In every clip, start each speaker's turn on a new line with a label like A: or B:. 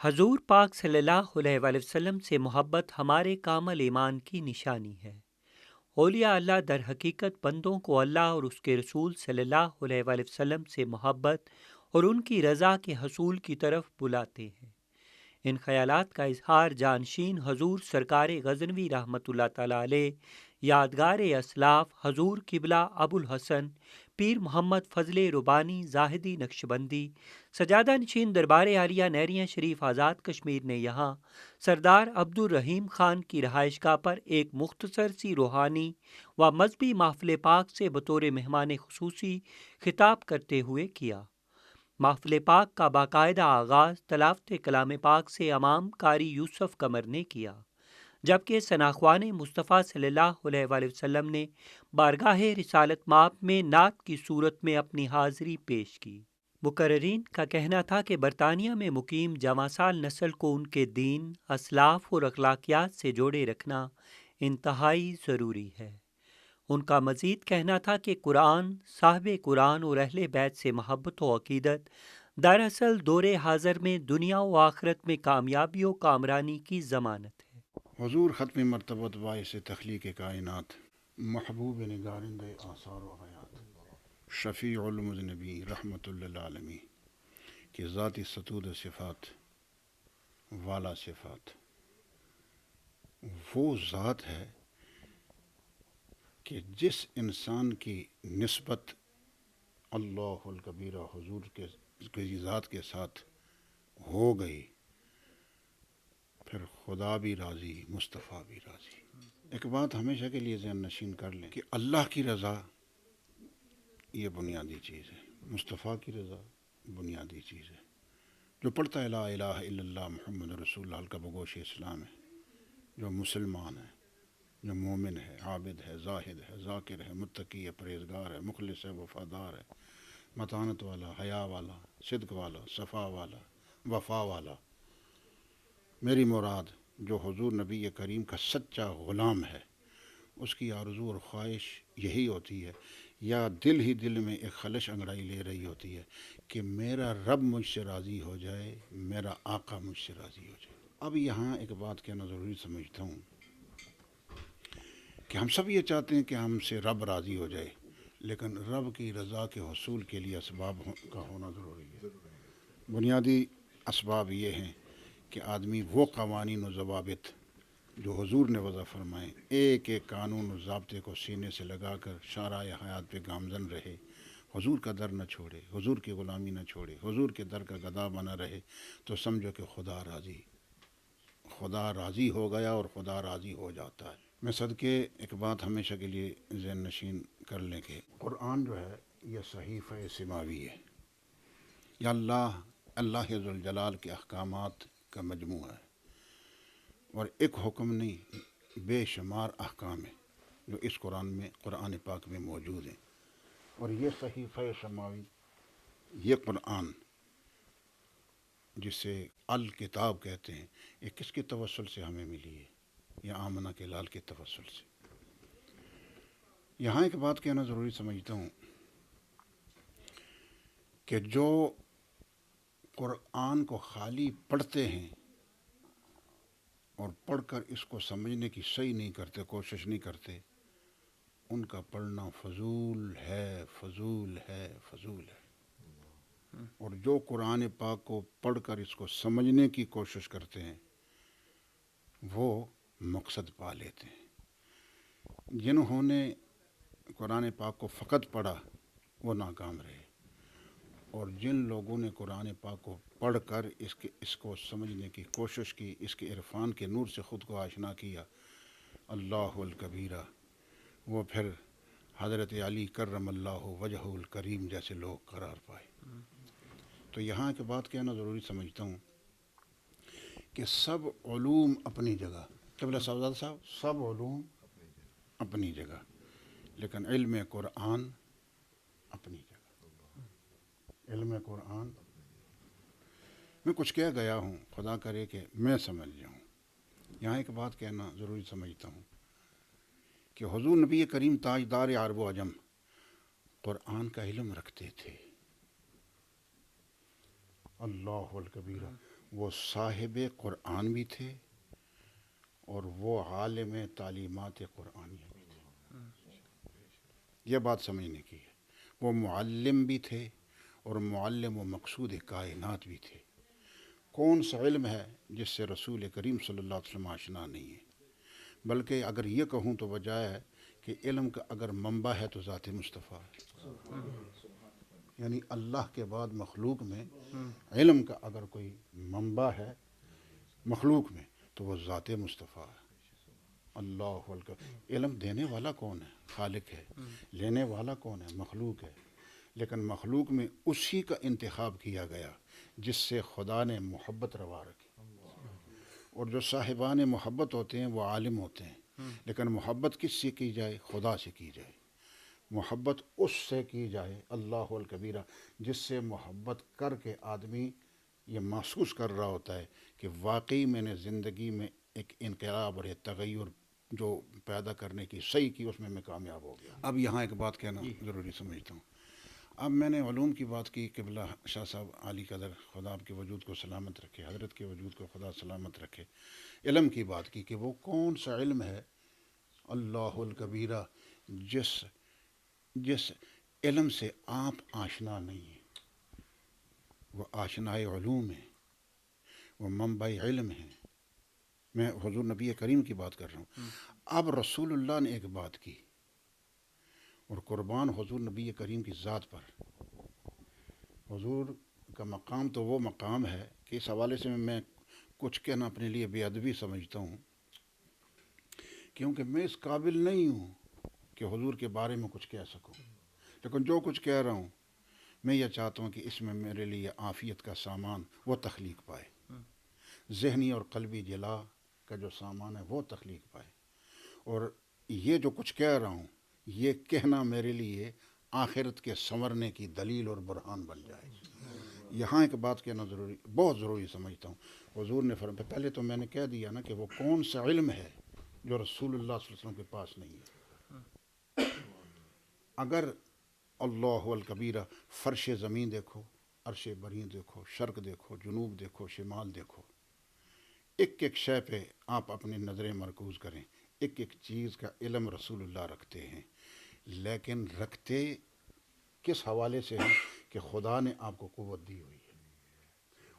A: حضور پاک صلی اللہ علیہ وآلہ وسلم سے محبت ہمارے کامل ایمان کی نشانی ہے۔ اولیاء اللہ در حقیقت بندوں کو اللہ اور اس کے رسول صلی اللہ علیہ وآلہ وسلم سے محبت اور ان کی رضا کے حصول کی طرف بلاتے ہیں۔ ان خیالات کا اظہار جانشین حضور سرکار غزنوی رحمۃ اللہ تعالیٰ علیہ، یادگار اسلاف حضور قبلہ ابو الحسن پیر محمد فضل ربانی زاہدی نقشبندی سجادہ نشین دربار عالیہ نیریاں شریف آزاد کشمیر نے یہاں سردار عبد الرحیم خان کی رہائش گاہ پر ایک مختصر سی روحانی و مذہبی محفل پاک سے بطور مہمان خصوصی خطاب کرتے ہوئے کیا۔ محفل پاک کا باقاعدہ آغاز تلاوت کلام پاک سے امام قاری یوسف قمر نے کیا، جبکہ ثناءخوان مصطفیٰ صلی اللہ علیہ وآلہ وسلم نے بارگاہ رسالت مآب میں نعت کی صورت میں اپنی حاضری پیش کی۔ مقررین کا کہنا تھا کہ برطانیہ میں مقیم جوان سال نسل کو ان کے دین، اسلاف اور اخلاقیات سے جوڑے رکھنا انتہائی ضروری ہے۔ ان کا مزید کہنا تھا کہ قرآن، صاحب قرآن اور اہل بیت سے محبت و عقیدت دراصل دور حاضر میں دنیا و آخرت میں کامیابی و کامرانی کی ضمانت ہے۔
B: حضور ختم مرتبت باعث تخلیق کائنات، محبوب نگارند آثار و حیات، شفیع المذنبی رحمت للعالمین کہ ذاتی ستود صفات والا صفات وہ ذات ہے کہ جس انسان کی نسبت اللہ الکبیرہ حضور کی ذات کے ساتھ ہو گئی، پھر خدا بھی راضی، مصطفیٰ بھی راضی۔ ایک بات ہمیشہ کے لیے ذہن نشین کر لیں کہ اللہ کی رضا یہ بنیادی چیز ہے، مصطفیٰ کی رضا بنیادی چیز ہے۔ جو پڑھتا ہے لا الہ الا اللہ محمد رسول اللہ کا بگوش اسلام ہے، جو مسلمان ہے، جو مومن ہے، عابد ہے، زاہد ہے، ذاکر ہے، متقی ہے، پرہیزگار ہے، مخلص ہے، وفادار ہے، متانت والا، حیا والا، صدق والا، صفا والا، وفا والا۔ میری مراد جو حضور نبی کریم کا سچا غلام ہے، اس کی آرزو اور خواہش یہی ہوتی ہے، یا دل ہی دل میں ایک خلش انگڑائی لے رہی ہوتی ہے کہ میرا رب مجھ سے راضی ہو جائے، میرا آقا مجھ سے راضی ہو جائے۔ اب یہاں ایک بات کہنا ضروری سمجھتا ہوں کہ ہم سب یہ چاہتے ہیں کہ ہم سے رب راضی ہو جائے، لیکن رب کی رضا کے حصول کے لیے اسباب کا ہونا ضروری ہے۔ بنیادی اسباب یہ ہیں کہ آدمی وہ قوانین و ضوابط جو حضور نے وضع فرمائے، ایک ایک قانون و ضابطے کو سینے سے لگا کر شارع حیات پہ گامزن رہے، حضور کا در نہ چھوڑے، حضور کی غلامی نہ چھوڑے، حضور کے در کا گدا بنا رہے، تو سمجھو کہ خدا راضی ہو گیا اور خدا راضی ہو جاتا ہے۔ میں صدقے ایک بات ہمیشہ کے لیے ذہن نشین کر لیں کہ قرآن جو ہے یہ صحیفہ سماوی ہے، یا اللہ ذوالجلال کے احکامات کا مجموعہ ہے، اور ایک حکم نہیں، بے شمار احکام ہیں جو اس قرآن پاک میں موجود ہیں۔ اور یہ صحیفہ سماوی، یہ قرآن جسے الکتاب کہتے ہیں، یہ کس کے توسل سے ہمیں ملی ہے؟ یہ آمنہ کے لال کے توسل سے۔ یہاں ایک بات کہنا ضروری سمجھتا ہوں کہ جو قرآن کو خالی پڑھتے ہیں اور پڑھ کر اس کو سمجھنے کی صحیح نہیں کرتے، کوشش نہیں کرتے، ان کا پڑھنا فضول ہے، فضول ہے، فضول ہے۔ اور جو قرآن پاک کو پڑھ کر اس کو سمجھنے کی کوشش کرتے ہیں وہ مقصد پا لیتے ہیں۔ جنہوں نے قرآن پاک کو فقط پڑھا وہ ناکام رہے، اور جن لوگوں نے قرآن پاک کو پڑھ کر اس کو سمجھنے کی کوشش کی، اس کے عرفان کے نور سے خود کو آشنا کیا، اللہ الکبیرہ، وہ پھر حضرت علی کرم اللہ وجہ الکریم جیسے لوگ قرار پائے۔ تو یہاں کی بات کہنا ضروری سمجھتا ہوں کہ سب علوم اپنی جگہ، قبلہ صاحب سب علوم اپنی جگہ، لیکن علم قرآن اپنی جگہ، علم قرآن۔ میں کچھ کہہ گیا ہوں، خدا کرے کہ میں سمجھ جاؤں۔ یہاں ایک بات کہنا ضروری سمجھتا ہوں کہ حضور نبی کریم تاجدار عرب و عجم قرآن کا علم رکھتے تھے، اللہ الکبیرہ، وہ صاحب قرآن بھی تھے اور وہ عالم تعلیمات قرآنیہ بھی تھے. یہ بات سمجھنے کی ہے. وہ معلم بھی تھے اور معلم و مقصود کائنات بھی تھے. کون سا علم ہے جس سے رسول کریم صلی اللہ علیہ وسلم آشنا نہیں ہے؟ بلکہ اگر یہ کہوں تو بجائے ہے کہ علم کا اگر منبع ہے تو ذات مصطفیٰ ہے. یعنی اللہ کے بعد مخلوق میں علم کا اگر کوئی منبع ہے مخلوق میں تو وہ ذات مصطفیٰ ہے. اللہ علم دینے والا کون ہے؟ خالق ہے. لینے والا کون ہے؟ مخلوق ہے. لیکن مخلوق میں اسی کا انتخاب کیا گیا جس سے خدا نے محبت روا رکھی. اور جو صاحبان محبت ہوتے ہیں وہ عالم ہوتے ہیں. لیکن محبت کس سے کی جائے؟ خدا سے کی جائے. محبت اس سے کی جائے اللہ الکبیرہ جس سے محبت کر کے آدمی یہ محسوس کر رہا ہوتا ہے کہ واقعی میں نے زندگی میں ایک انقلاب اور ایک تغیر جو پیدا کرنے کی صحیح کی اس میں کامیاب ہو گیا. اب یہاں ایک بات کہنا ضروری سمجھتا ہوں. اب میں نے علوم کی بات کی. قبلہ شاہ صاحب عالی قدر خدا آپ کے وجود کو سلامت رکھے، حضرت کے وجود کو خدا سلامت رکھے. علم کی بات کی کہ وہ کون سا علم ہے اللہ الکبیرہ جس علم سے آپ آشنا نہیں ہیں. وہ آشنائے علوم ہے، وہ منبع علم ہے. میں حضور نبی کریم کی بات کر رہا ہوں. اب رسول اللہ نے ایک بات کی اور قربان حضور نبی کریم کی ذات پر. حضور کا مقام تو وہ مقام ہے کہ اس حوالے سے میں کچھ کہنا اپنے لیے بے ادبی سمجھتا ہوں، کیونکہ میں اس قابل نہیں ہوں کہ حضور کے بارے میں کچھ کہہ سکوں. لیکن جو کچھ کہہ رہا ہوں میں یہ چاہتا ہوں کہ اس میں میرے لیے عافیت کا سامان وہ تخلیق پائے، ذہنی اور قلبی جلا کا جو سامان ہے وہ تخلیق پائے. اور یہ جو کچھ کہہ رہا ہوں یہ کہنا میرے لیے آخرت کے سنورنے کی دلیل اور برہان بن جائے. یہاں ایک بات کہنا ضروری، بہت ضروری سمجھتا ہوں. حضور نے فرمایا، پہلے تو میں نے کہہ دیا نا کہ وہ کون سا علم ہے جو رسول اللہ صلی اللہ علیہ وسلم کے پاس نہیں ہے. اگر اللہ الکبیرہ فرش زمین دیکھو، عرش برین دیکھو، شرق دیکھو، جنوب دیکھو، شمال دیکھو، ایک ایک شے پہ آپ اپنی نظریں مرکوز کریں. ایک ایک چیز کا علم رسول اللہ رکھتے ہیں. لیکن رکھتے کس حوالے سے ہیں کہ خدا نے آپ کو قوت دی ہوئی ہے،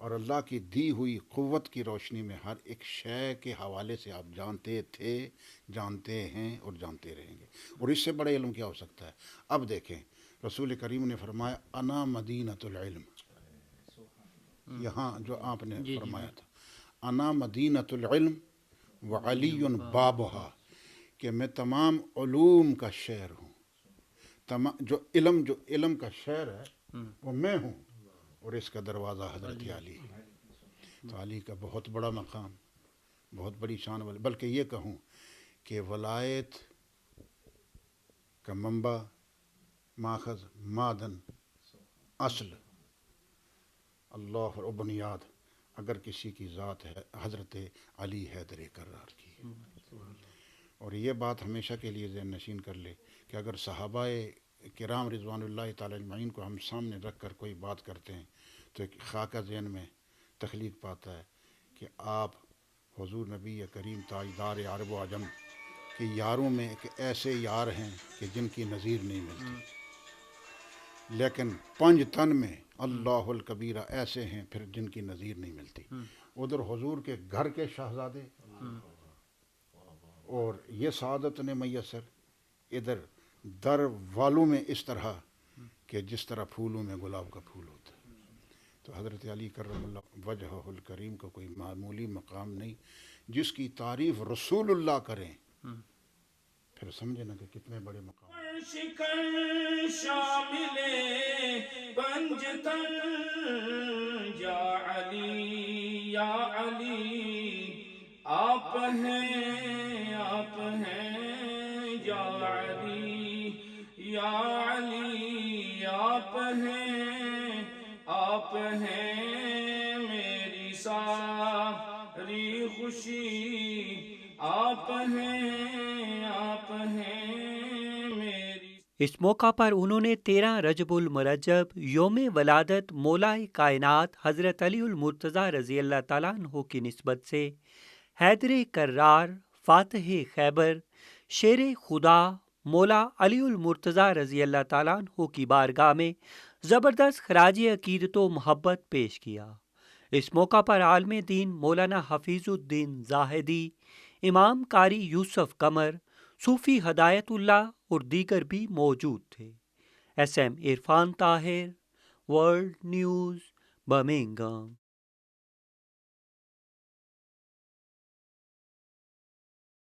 B: اور اللہ کی دی ہوئی قوت کی روشنی میں ہر ایک شے کے حوالے سے آپ جانتے تھے، جانتے ہیں اور جانتے رہیں گے. اور اس سے بڑا علم کیا ہو سکتا ہے؟ اب دیکھیں رسول کریم نے فرمایا انا مدینۃ العلم. یہاں جو آپ نے فرمایا تھا انا مدینۃ العلم وعلی بابھا، کہ میں تمام علوم کا شہر ہوں. جو علم کا شہر ہے وہ میں ہوں، اور اس کا دروازہ حضرت علی ہے. تو علی کا بہت بڑا مقام، بہت بڑی شان والی، بلکہ یہ کہوں کہ ولایت کا منبع، ماخذ، معدن، اصل اللہ اور بنیاد اگر کسی کی ذات ہے حضرت علی حیدر کرار کی ہے. اور یہ بات ہمیشہ کے لیے ذہن نشین کر لے کہ اگر صحابہ کرام رضوان اللہ تعالی اجمعین کو ہم سامنے رکھ کر کوئی بات کرتے ہیں تو ایک خاکہ ذہن میں تخلیق پاتا ہے کہ آپ حضور نبی کریم تاجدار عرب و عجم کے یاروں میں ایک ایسے یار ہیں کہ جن کی نظیر نہیں ملتی. لیکن پنج تن میں اللہ الکبیرہ ایسے ہیں پھر جن کی نظیر نہیں ملتی. ادھر حضور کے گھر کے شہزادے اور یہ سعادت نے میسر، ادھر در والوں میں اس طرح کہ جس طرح پھولوں میں گلاب کا پھول ہوتا ہے. تو حضرت علی کرم اللہ وجہہ الکریم کا کوئی معمولی مقام نہیں. جس کی تعریف رسول اللہ کریں پھر سمجھے نا کہ کتنے بڑے مقام.
C: شکن شامل پنجتن یا علی یا علی، آپ ہیں یا علی یا علی، آپ ہیں میری ساری خوشی، آپ ہیں میری
A: اس موقع پر انہوں نے 13 رجب المرجب یوم ولادت مولائے کائنات حضرت علی المرتضیٰ رضی اللہ تعالیٰ عنہ کی نسبت سے حیدر کرار فاتح خیبر شیر خدا مولا علی المرتضیٰ رضی اللہ تعالیٰ عنہ کی بارگاہ میں زبردست خراج عقیدت و محبت پیش کیا۔ اس موقع پر عالم دین مولانا حفیظ الدین زاہدی، امام قاری یوسف قمر، صوفی ہدایت اللہ اور دیگر بھی موجود تھے۔ SM Irfan Tahir, world news, Birmingham.